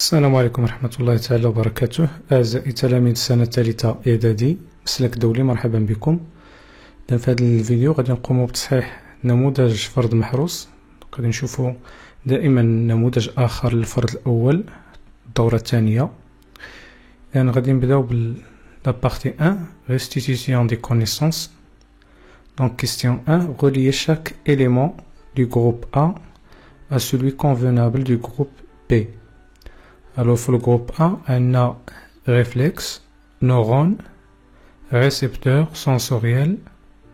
السلام عليكم ورحمة الله تعالى وبركاته. أعزائي تلاميذ السنة الثالثة إعدادي مسلك دولي، مرحبا بكم. في هذا الفيديو غادي نقوموا بتصحيح نموذج فرض محروس. غادي نشوفوا دائما نموذج آخر للفرض الأول الدورة الثانية. يعني غادي نبداو la partie 1 restitution des connaissances. Donc question 1, relier chaque élément du groupe A à celui convenable du groupe B. Alors pour le groupe A, on a réflexe, neurone, récepteur sensoriel,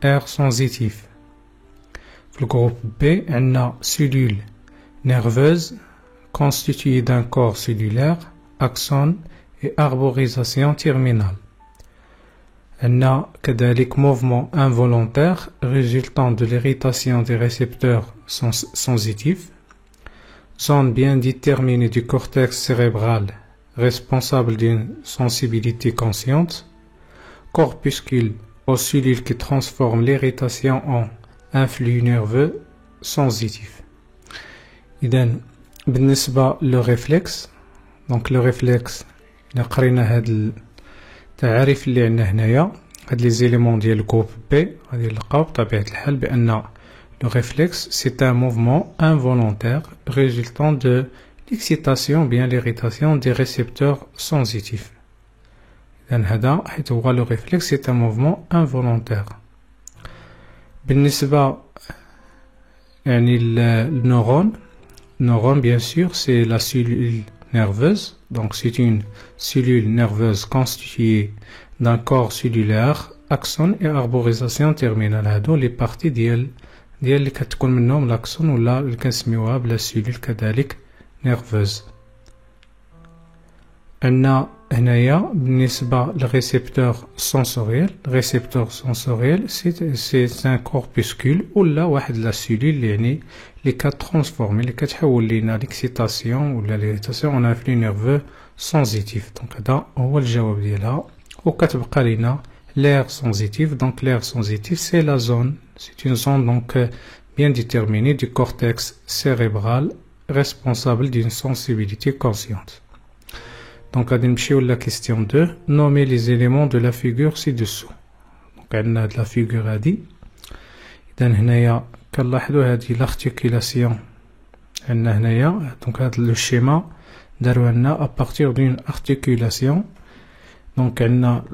aire sensitif. Pour le groupe B, on a cellules nerveuses constituées d'un corps cellulaire, axone et arborisation terminale. On a كذلك mouvement involontaire résultant de l'irritation des récepteurs sensitifs. Zone bien déterminée du cortex cérébral responsable d'une sensibilité consciente. Corpuscule aux cellules qui transforment l'irritation en influx nerveux sensitif. إذن بالنسبة le réflexe. Donc le réflexe إلا قرينا هاد التعاريف اللي عندنا هنايا، هاد لي زيليمون ديال الجروب بي غادي نلقاو بطبيعة الحال بأن le réflexe, c'est un mouvement involontaire résultant de l'excitation, bien l'irritation des récepteurs sensitifs. Le réflexe, c'est un mouvement involontaire. بالنسبة le neurone, bien sûr, c'est la cellule nerveuse. Donc, c'est une cellule nerveuse constituée d'un corps cellulaire, axone et arborisation terminale. Les parties ديال اللي كتكون منهم لاكسون ولا اللي كنسميوها بلا سيلول كذلك نيرفوز. عندنا هنايا بالنسبة للريسبتور سونسوريال، الريسبتور سونسوريال سي ان كوربوسكول ولا واحد لا سيلول يعني اللي كترانسفورمي اللي كتحول لينا ليكسيتاسيون ولا ليريتاسيون اون انفلو نيرفو سونزيتيف. دونك هذا هو الجواب ديالها. وكتبقى لينا l'air sensitif. Donc l'air sensitif, c'est la zone, c'est une zone donc bien déterminée du cortex cérébral responsable d'une sensibilité consciente. Donc à la question 2, nommer les éléments de la figure ci-dessous. Donc on a de la figure à dit. إذن هنايا كنلاحظوا هذه l'articulation. عندنا هنايا donc هذا le schéma داروا لنا à partir d'une articulation. Donc عندنا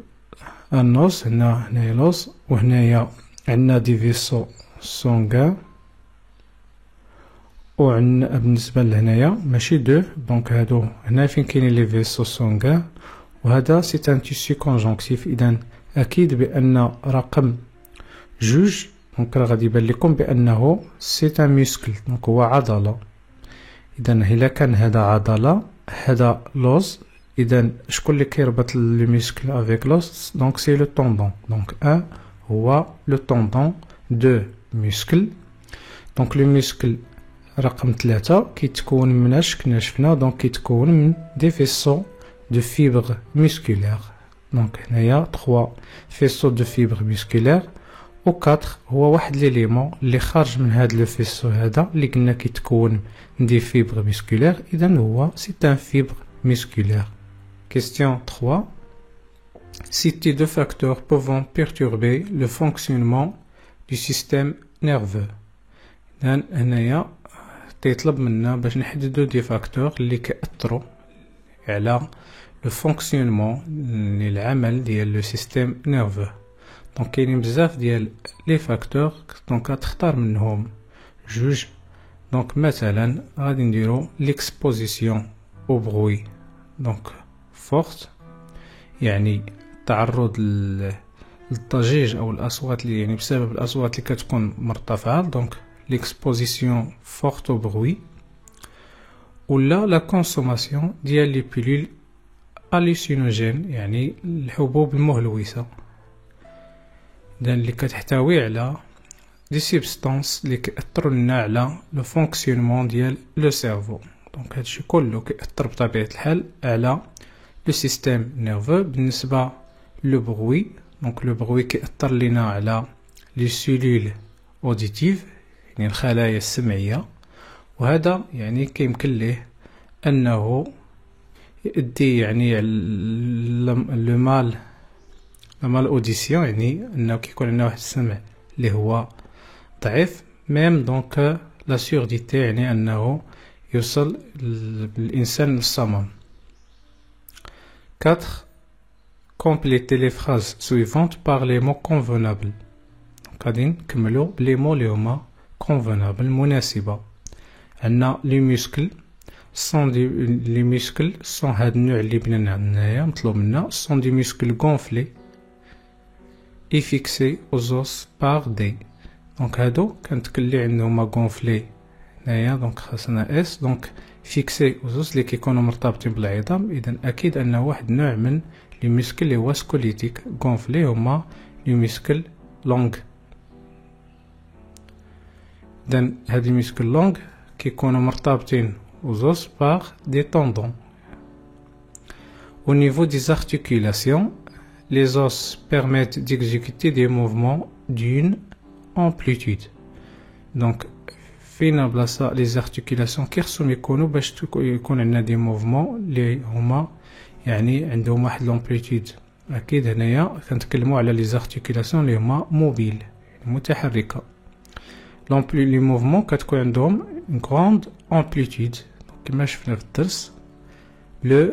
un os, هنايا l'os وهنايا عندنا دي فيسو سونغان وعندنا بالنسبة لهنايا ماشي دو. دونك هادو هنا فين كاينين لي فيسو سونغان وهذا سي ان تيسي كونجونكتيف. إذن أكيد بأن رقم جوج دونك راه غادي يبان لكم بأنه سي ان موسكل، دونك هو عضلة. إذن إلا كان هذا عضلة هذا لوز، إذن شكون اللي كيربط لو موسكل افيك لوس؟ دونك سي لو طوندون. دونك ان هو لو طوندون، دو موسكل. دونك لو موسكل رقم 3 كيتكون من اش كنا شفنا، دونك كيتكون من دي فيسو دو فيبر موسكولير. دونك هنايا 3 فيسو دو فيبر موسكولير و 4 هو واحد ليليمون اللي خارج من هاد لو فيسو هذا اللي قلنا كيتكون من دي فيبر موسكولير. إذن هو سي ان فيبر musculaire. Question 3. Citez deux facteurs pouvant perturber le fonctionnement du système nerveux. هنايا تيطلب منا باش نحددو دي فاكتور اللي كيأثروا على لو فونكسيونمون العمل ديال لو سيستيم نيرفو. دونك كاينين بزاف ديال لي فاكتور، دونك غتختار منهم جوج. دونك مثلا غادي نديرو ليكسبوزيسيون او بروي دونك فورت، يعني التعرض للضجيج او الاصوات اللي يعني بسبب الاصوات اللي كتكون مرتفعه. دونك ليكسبوزيسيون فورت او بروي ولا لا كونسوماسيون ديال لي بيلول اليسينوجين يعني الحبوب المهلوسه اللي كتحتوي على دي سبستانس اللي كيأثروا لنا على لو فونكسيونمون ديال لو سيرفو. دونك هادشي كله كيأثر بطبيعة الحال على لو سيستيم نيرفو. بالنسبة لو بروي، دونك لو بروي كيأثر لينا على لي سيلول اوديتيف يعني الخلايا السمعية، وهذا يعني كيمكن ليه أنه يؤدي يعني لو مال اوديسيون، يعني انه كيكون عندنا واحد السمع اللي هو ضعيف. ميم دونك لا سورديتي يعني انه يوصل الانسان للصمم. 4. Compléter les phrases suivantes par les mots convenables. غادي نكملو بلي مو اللي هما convenable مناسبة. عندنا لي موسكل لي موسكل سون هاد النوع اللي بنينا هنايا مطلوب منا سون دي موسكل gonflés et fixés aux os par des. دونك هادو كنتكلي عندهم gonflés هنايا، دونك خاصنا اس. دونك فيكسي اوزوس اللي كيكونوا مرتبطين بالعظام، اذا اكيد انه واحد النوع من لي موسكل اللي هو سكوليتيك. غونفلي هما لي موسكل لونغ. اذا هاد لي موسكل لونغ كيكونوا مرتبطين اوزوس باغ دي طوندون. Au niveau des articulations, les os permettent d'exécuter des mouvements d'une amplitude. Donc فينا بلاصة لي زارتيكولاسيون كيخصهم يكونوا باش يكون عندنا دي موفمون اللي هما يعني عندهم واحد لومبليتود. اكيد هنايا كنتكلموا على لي زارتيكولاسيون اللي هما موبيل يعني متحركه. لي موفمون كتكون عندهم اون غروند امبليتود كما شفنا في الدرس. لو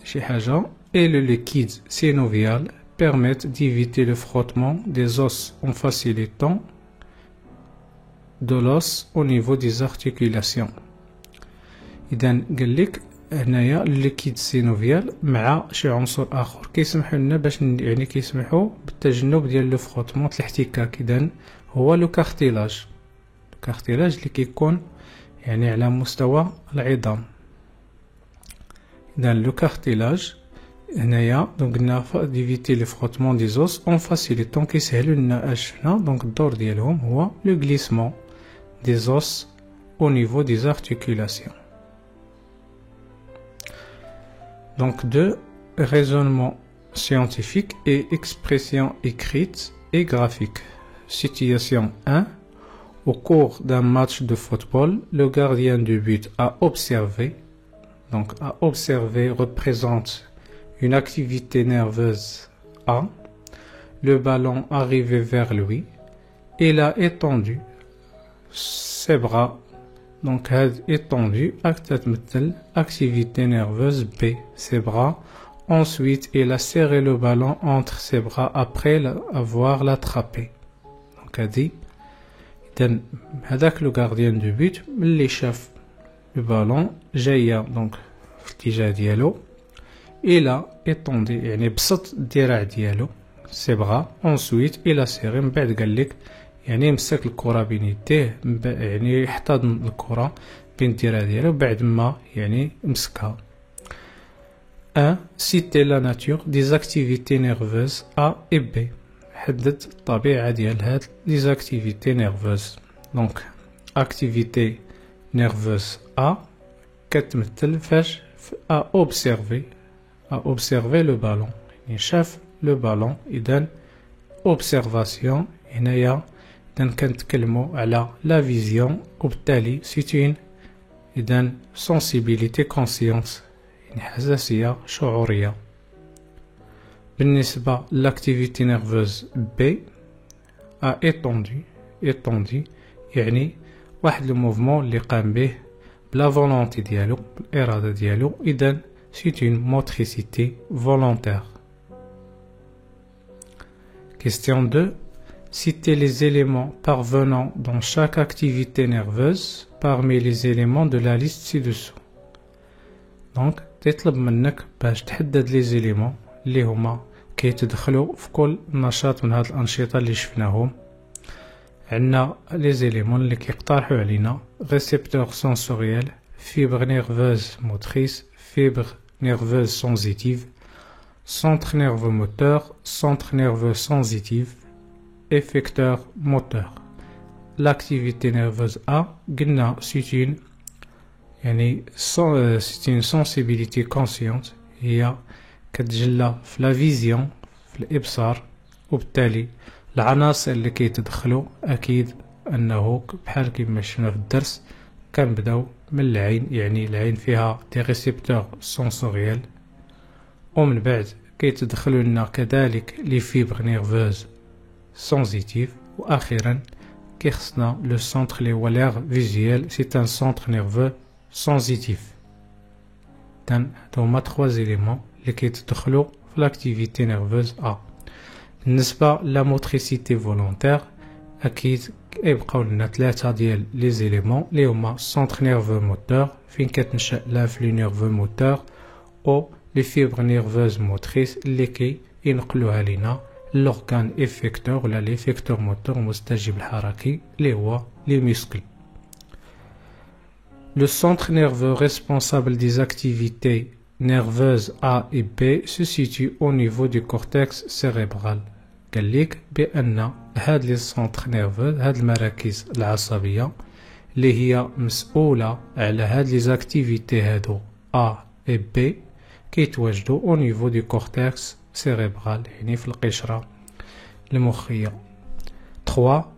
شي حاجه et le liquide synovial permettent d'éviter le frottement des os en facilitant de l'os au niveau des articulations. إذا قال لك هنايا الليكيد سينوفيال مع شي عنصر آخر كيسمحوا لنا باش يعني كيسمحوا بالتجنب ديال لو فروتمون الاحتكاك. إذا هو لو كارتيلاج. الكارتيلاج اللي كيكون يعني على مستوى العظام. إذا لو كارتيلاج هنايا دونك قلنا ديفيتي لي فروتمون دي زوس اون فاسيليتون كيسهلوا لنا اشفنا. دونك الدور ديالهم هو لو غليسمون des os au niveau des articulations. Donc 2. Raisonnement scientifique et expression écrite et graphique. Situation 1. Au cours d'un match de football, le gardien de but a observé. Donc a observé représente une activité nerveuse A. Le ballon arrivait vers lui. Il a étendu ses bras. Donc هاد étendu تتمثل activité nerveuse B. Ses bras. Ensuite il a serré le ballon entre ses bras après avoir l'attrapé. Donc هادي إذن هذاك لو غارديان دو بوت ملي شاف لو بالون جاية دونك في الاتجاه ديالو il a étendu يعني بسط الذراع ديالو ses bras. Ensuite il a serré من بعد قال لك يعني مسك الكرة بين يديه يعني احتضن الكرة بين الذراع ديالو بعد ما يعني مسكها. 1. Citer la nature des activités nerveuses A et B. حدد الطبيعة ديال هاد les activités nerveuses. Donc activité nerveuse A كتمثل فاش A observer le ballon يعني شاف لو بالون. إذن observation هنايا إذن كنتكلمو على لا فيزيون وبالتالي سيتين إذن sensibilité consciente يعني حساسية شعورية. بالنسبة لاكتيفيتي نيرفوز B a étendu يعني واحد لو موفمون اللي قام به بلا فولونتي ديالو بالإرادة ديالو. إذن c'est une motricité volontaire. Question 2. Citez les éléments parvenant dans chaque activité nerveuse parmi les éléments de la liste ci-dessous. Donc تطلب منك باش تحدد لي زيليمون اللي هما كيتدخلوا في كل نشاط من هاد الأنشطة اللي شفناهم. عندنا لي زيليمون اللي كيقترحوا علينا récepteur sensoriel, fibre nerveuse motrice, fibre nerveuse sensitive, centre nerveux moteur, centre nerveux sensitif, effecteur moteur. L'activité nerveuse A قلنا c'est une sensibilité consciente هي كتجلى في لا فيزيون في الإبصار. وبالتالي العناصر اللي كيتدخلوا أكيد أنه بحال كما شفنا في الدرس كنبداو من العين، يعني العين فيها دي ريسبتور سونسوريال، ومن بعد كيتدخلوا لنا كذلك لي فيبر نيرفوز سونزيتيف، واخيرا كيخصنا لو سونتر لي هو لير فيزيوال، سي ان سونتر نيرفو سونزيتيف. هادو هما 3 زيليمون اللي كيتدخلوا في لاكتيفيتي نيرفوز ا. بالنسبه لا موتريسيتي فولونتير اكيد يبقاو لنا 3 ديال لي زيليمون اللي هما سونتر نيرفو موتور فين كتنشأ لانفلو نيرفو موتور، او لي فيبر نيرفوز موتريس اللي ينقلوها لينا لورغان افيكتور ولا ليفيكتور موتور مستجيب الحركي اللي هو لي مسكل. Le centre nerveux responsable des activités nerveuses A et B se situe au niveau du cortex cérébral. قال لك بأن هاد لي سونتر نيرفوز، هاد المراكز العصبية اللي هي مسؤولة على هاد لي زاكتيفيتي هادو A et B كيتواجدوا au niveau du cortex cérébral، يعني في القشرة المخية. 3.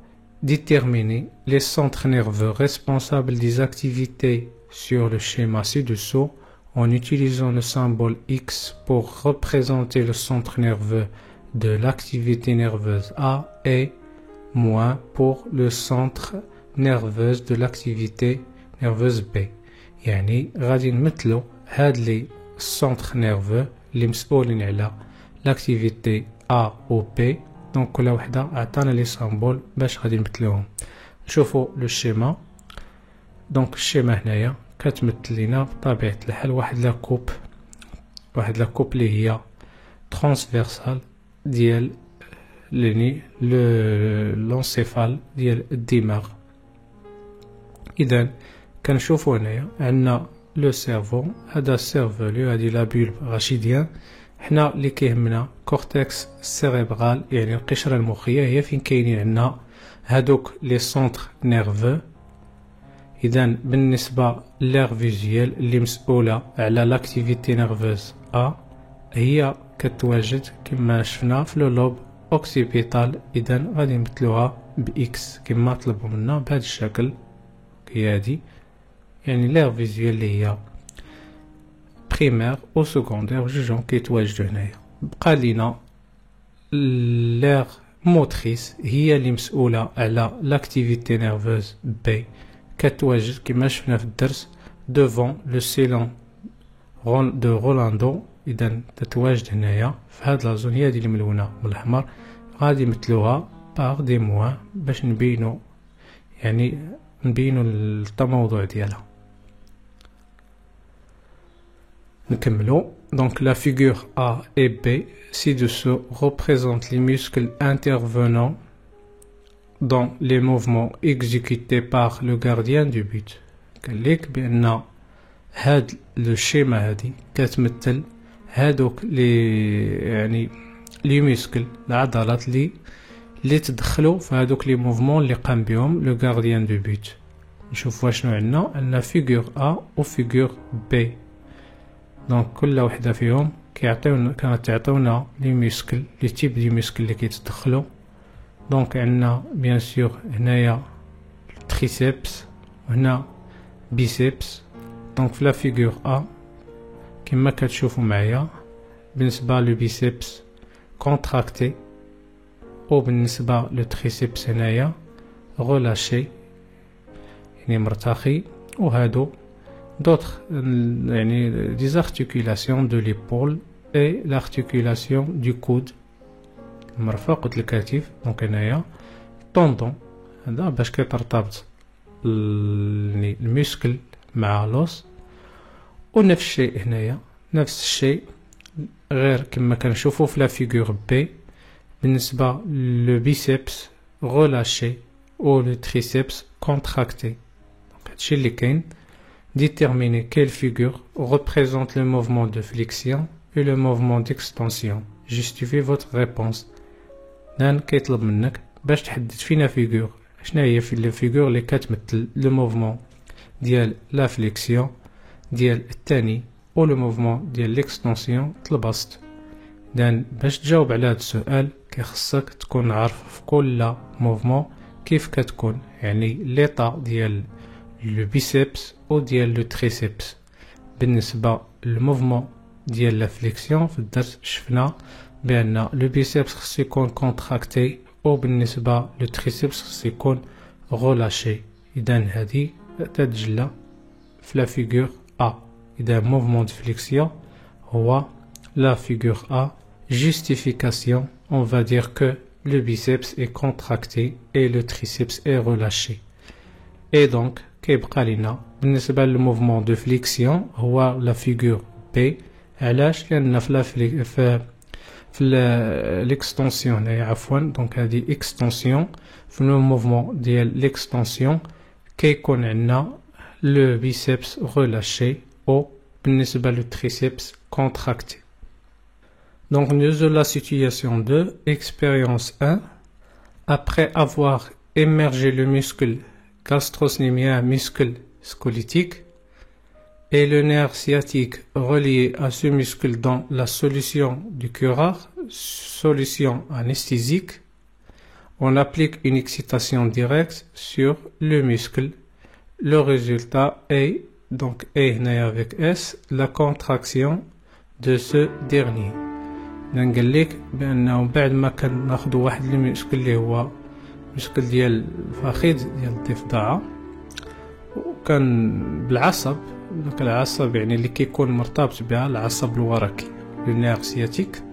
Déterminer les centres nerveux responsables des activités sur le schéma ci-dessous en utilisant le symbole X pour représenter le centre nerveux de l'activité nerveuse A et moins pour le centre nerveux de l'activité nerveuse B. يعني غادي نمثلو هاد لي centres nerveux اللي مسؤولين على l'activité A و B. دونك كل وحده عطانا لي سامبول باش غادي نمثلوهم. نشوفوا لو شيما. دونك الشيما هنايا كتمثل لينا بطبيعه الحال واحد لا كوب اللي هي ترانسفيرسال ديال لي لونسيفال ديال الدماغ. اذا كنشوفوا هنايا عندنا لو سيرفو، هذا السيرفولو، هذه لا بولب غاشيديان. حنا اللي كيهمنا كورتكس سيريبرال، يعني القشرة المخية هي فين كاينين عندنا هادوك لي سونتر نيرفو. اذا بالنسبة لير فيزيوال اللي مسؤولة على لاكتيفيتي نيرفوز ا، هي كتواجد كما شفنا في لو لوب اوكسيبيتال. اذا غادي نمثلوها باكس كما طلبوا منا بهذا الشكل. هي هادي يعني لير فيزيوال اللي هي بريمير و سكوندير جوجهم كيتواجدوا هنايا. بقى لينا لير موتريس هي اللي مسؤولة على لاكتيفيتي نيرفوز بي، كتواجد كما شفنا في الدرس دوفون لو سيلون دو رولاندو. اذا تتواجد هنايا في هاد لا زون، هي هادي اللي ملونه بالاحمر. غادي نمثلوها باغ دي موان باش نبينو التموضع ديالها. نكملو. Donc la figure A et B ci-dessous représentent les muscles intervenant dans les mouvements exécutés par le gardien du but. قال لك بأن هاد لو شيما هادي كتمثل هادوك لي لي مسكل العضلات اللي تدخلوا في هادوك لي موفمون اللي قام بهم لو غارديان دو بوت. نشوفوا شنو عندنا فيغور A و فيغور B. دونك كل وحده فيهم كتعطيونا لي مسكل، لي تيب دي مسكل اللي كيتدخلوا. دونك عندنا بيان سور هنايا تريسيبس وهنا بيسيبس. دونك في لا فيغور A كما كتشوفوا معايا بالنسبه لو بيسيبس كونتراكتي، و بالنسبه لو تريسيبس هنايا غولاشي يعني مرتخي. وهادو d'autres des articulations de l'épaule et l'articulation du coude مرفقة الكتف. دونك هنايا طوندون هذا باش كيترتبط المسكل مع لوس. ونفس الشيء هنايا، نفس الشيء غير كما كنشوفوا في لا فيغور بي بالنسبة لو بيسيبس غولاشي و لو تريسيبس كونتراكتي. دونك هادشي اللي كاين. Déterminer quelle figure représente le mouvement de flexion et le mouvement d'extension. Justifiez votre réponse. دان كيطلب منك باش تحدد فينا فيغور شنو هي في الفيغور اللي كتمثل لو موفمون ديال لا فليكسيون ديال الثاني و لو موفمون ديال ليكستونسيون البسط. دان باش تجاوب على هذا السؤال كيخصك تكون عارف في كل موفمون كيف كتكون، يعني ليطا ديال لو بيسبس او ديال لو تريسبس. بالنسبه للموفمون ديال لا فليكسيون في الدرس شفنا بان لو بيسبس خصو يكون كونتراكتي او بالنسبه لو تريسبس خصو يكون غولاشي. اذا هذه تتجلى في لا فيغور ا. اذا موفمون دو فليكسيون هو la figure A. Justification, on va dire que le biceps est contracté et le triceps est relâché. Et donc, كيبقى لنا بالنسبة للموفمون دو فليكسيون هو la figure B. علاش؟ لأن في l'extension هنايا عفوا دونك هذه extension في الموفمون ديال l'extension كيكون عندنا le biceps relâché ou بالنسبة لو triceps contracté. Donc, nous avons la situation 2, expérience 1. Après avoir émergé le muscle gastrocnémien, muscle scolytique, et le nerf sciatique relié à ce muscle dans la solution du curare, solution anesthésique, on applique une excitation directe sur le muscle. Le résultat est, donc est avec S, la contraction de ce dernier. نقول لك بانه بعد ما كناخذوا واحد المشكل اللي هو مشكل ديال الفخذ ديال الضفدعه وكان بالعصب داك العصب يعني اللي كيكون مرتبط بها العصب الورقي لو نير سياتيك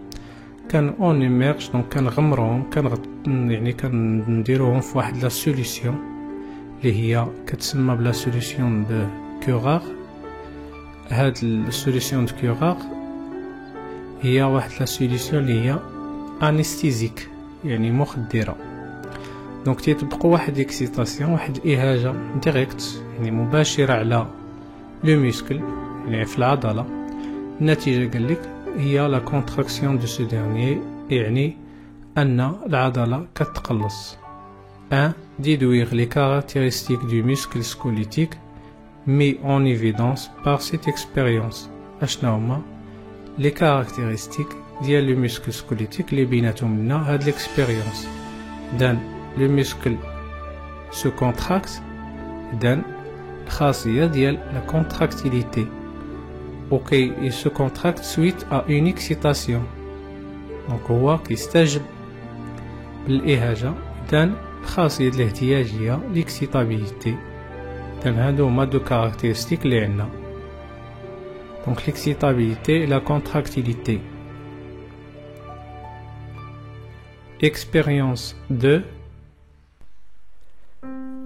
كان اون ايميرج دونك كنغمروهم يعني كنديروهم في واحد لا سوليسيون اللي هي كتسمى بلا سوليسيون دو كورار. هاد السوليسيون دو كورار هي واحد لا سوليسيون اللي هي انستيزيك يعني مخدره. دونك تيطبقوا واحد اكسيتاسيون واحد الاهاجه ديريكت يعني مباشره على لو موسكل يعني في العضله. النتيجه قال لك هي لا كونتراكسيون دو سو ديرنيي يعني ان العضله كتقلص. 1 déduire les caractéristiques du muscle scolytique mis en évidence par cette expérience. اشنا هما les caractéristiques ديال le muscle scolytique اللي بيناتهم لنا هاد l'expérience. إذن le muscle se contracte. إذن الخاصية ديال la contractilité. Ok, il se contracte suite à une excitation. Donc هو كيستجب بالإهاجة. إذن الخاصية ديال الاحتياج هي l'excitabilité. إذن هادو هما دو caractéristiques اللي عندنا. Donc l'excitabilité et la contractilité. Expérience 2.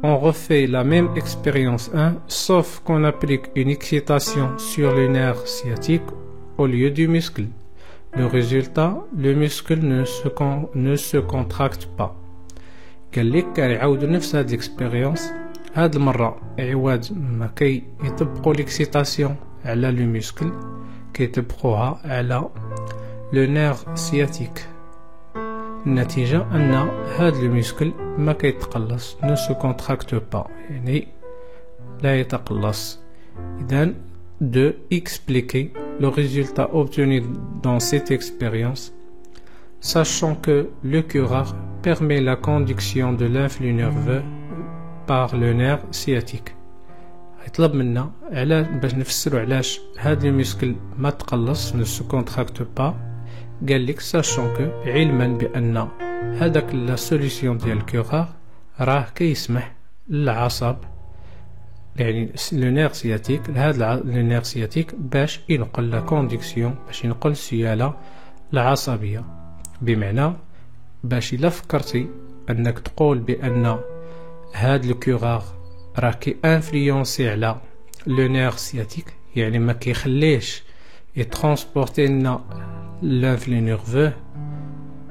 On refait la même expérience 1, sauf qu'on applique une excitation sur le nerf sciatique au lieu du muscle. Le résultat, le muscle ne se contracte pas. قال لك كيعاودوا نفس هاد l'expérience. هاد المرة عواد ما كيطبقوا l'excitation على لو موسكل كيطبقوها على لو نير سياتيك. النتيجة أن هاد لو موسكل ما كيتقلص ne se contracte pas يعني لا يتقلص. إذن de expliquer le résultat obtenu dans cette expérience sachant que le curare permet la conduction de l'influx nerveux par le nerf sciatique. يطلب منا على باش نفسروا علاش هاد المسكل ما تقلص ne se contracte pas. قال لك sachant que علما بان هذاك لا سوليسيون ديال الكورار راه كيسمح للعصب يعني لو نير سياتيك لهذا لو نير سياتيك باش ينقل لا كونديكسيون باش ينقل السياله العصبيه. بمعنى باش الا فكرتي انك تقول بان هاد الكورار راه كي انفلونسي على لو نير سياتيك يعني ما كيخليش يترونسبورتي لنا لانفلو نيرفو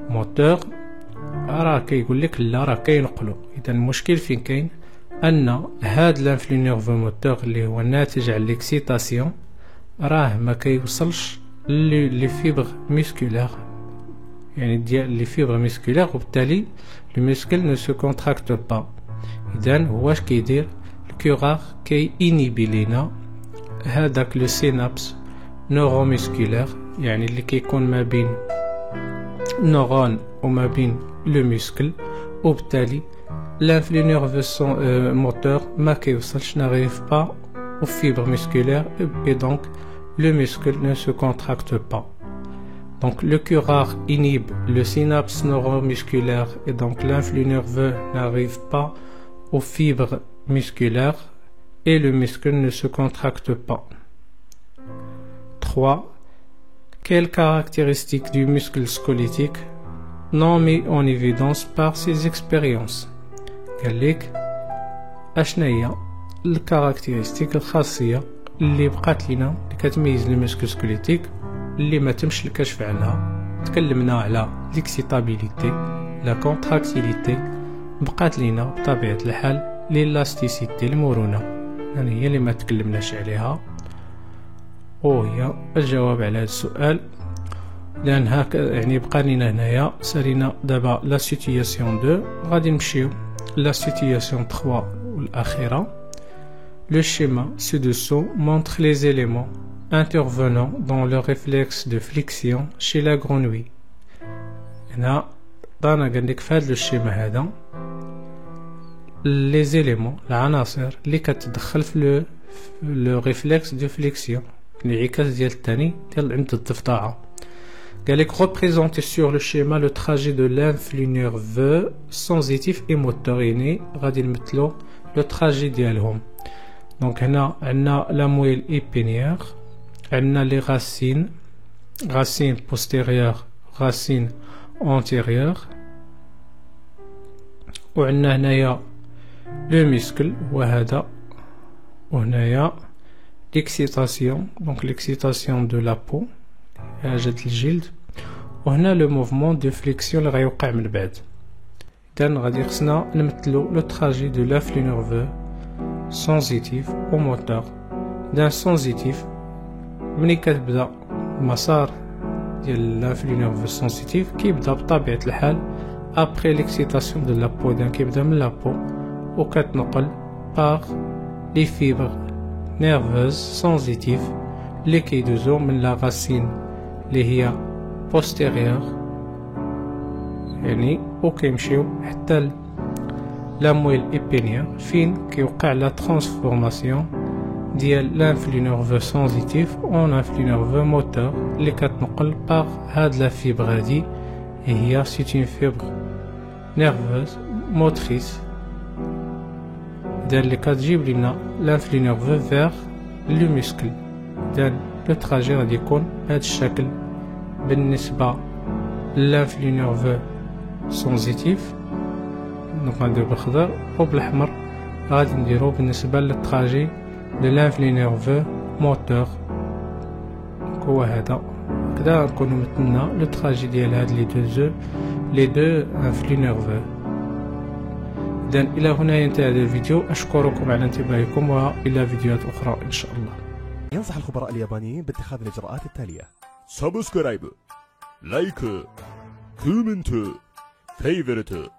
موتور راه كيقول لك لا راه كينقلو. اذا المشكل فين كاين ان هاد لانفلو نيرفو موتور اللي هو ناتج على ليكسيتاسيون راه ما كيوصلش لي فيبر ميسكولار يعني ديال لي فيبر ميسكولار وبالتالي لو ميسكل نو سو كونتراكت با. إذن هو اش كيدير الكورار كي انيبي لينا هذاك لو سينابس نوروميسكولار يعني اللي كيكون ما بين نورون وما بين لو موسكل وبالتالي l'influx nerveux moteur ما كيوصلش n'arrive pas aux fibres musculaires et donc le muscle ne se contracte pas. Donc le curare inhibe le synapse neuromusculaire et donc l'influx nerveux n'arrive pas aux fibres musculaires et le muscle ne se contracte pas. 3. Quelles caractéristiques du muscle squelettique non mis en évidence par ces expériences? قال لك اشنا هي الكاركتيرستيك الخاصيه اللي بقات لنا اللي كتميز المسكل سكوليتيك اللي ما تمش الكشف عنها. تكلمنا على ليكسيتابيليتي لا كونتراكتيليتي، بقات لنا بطبيعه الحال ليلاستيسيتي المرونه، يعني هي اللي ما تكلمناش عليها وهي الجواب على هذا السؤال. لان هاك يعني بقى لنا هنايا سالينا دابا لا سيتياسيون 2، غادي نمشيو لا situation 3 والأخيرة. Le schéma ci-dessous montre les éléments intervenant dans le réflexe de flexion chez la grenouille. هنا رانا قالك في هذا الشيما هذا les éléments العناصر اللي كتدخل في le réflexe de flexion، الانعكاس ديال الثاني ديال عند الضفدعة. قالك représenter sur le schéma le trajet de l'influx nerveux sensitif et moteur، يعني غادي نمثلو le trajet ديالهم. دونك هنا عندنا la moelle épinière، عندنا les racines، racine postérieure racine antérieure، وعندنا هنايا le muscle وهذا، وهنايا l'excitation، donc l'excitation de la peau حاجة الجلد، وهنا لو موفمون دو فليكسيون اللي غيوقع من بعد. إذن غادي خصنا نمثلو لو تراجي دو لانفلو نيرفو سونزيتيف او موتور. إذن سونزيتيف ملي كتبدا المسار ديال لانفلو نيرفو سونزيتيف كيبدا بطبيعة الحال ابخي ليكسيتاسيون دو لا بو، إذن كيبدا من لا بو وكتنقل باغ لي فيبر نيرفوز سونزيتيف اللي كيدوزو من لا راسين اللي هي بوستيريور يعني وكيمشيو حتى لا مويل ايبينيير فين كيوقع لا ترانسفورماسيون ديال لانفلو نيرفو سونزيتيف اون انفلو نيرفو موتور اللي كتنقل باغ هاد لا فيبر هادي هي سيت اون فيبر نيرفوز موتريس اللي كتجيب لنا لانفلو نيرفو فيغ لو موسكل. إذن لو تراجي غادي يكون بهذا الشكل بالنسبة للانفلو نيرفو سونزيتيف، دونك غنديرو بالخضر، وبالأحمر غادي نديرو بالنسبة للتراجي دو لانفلو نيرفو موتور. هو هذا كدا غنكونو مثلنا لو تراجي ديال هاد لي دو انفلو نيرفو. إذن إلى هنا ينتهي هذا الفيديو، أشكركم على انتباهكم وإلى فيديوهات أخرى إن شاء الله. ينصح الخبراء اليابانيين باتخاذ الإجراءات التالية: سبسكرايب، لايك، كومنت، فيفورت.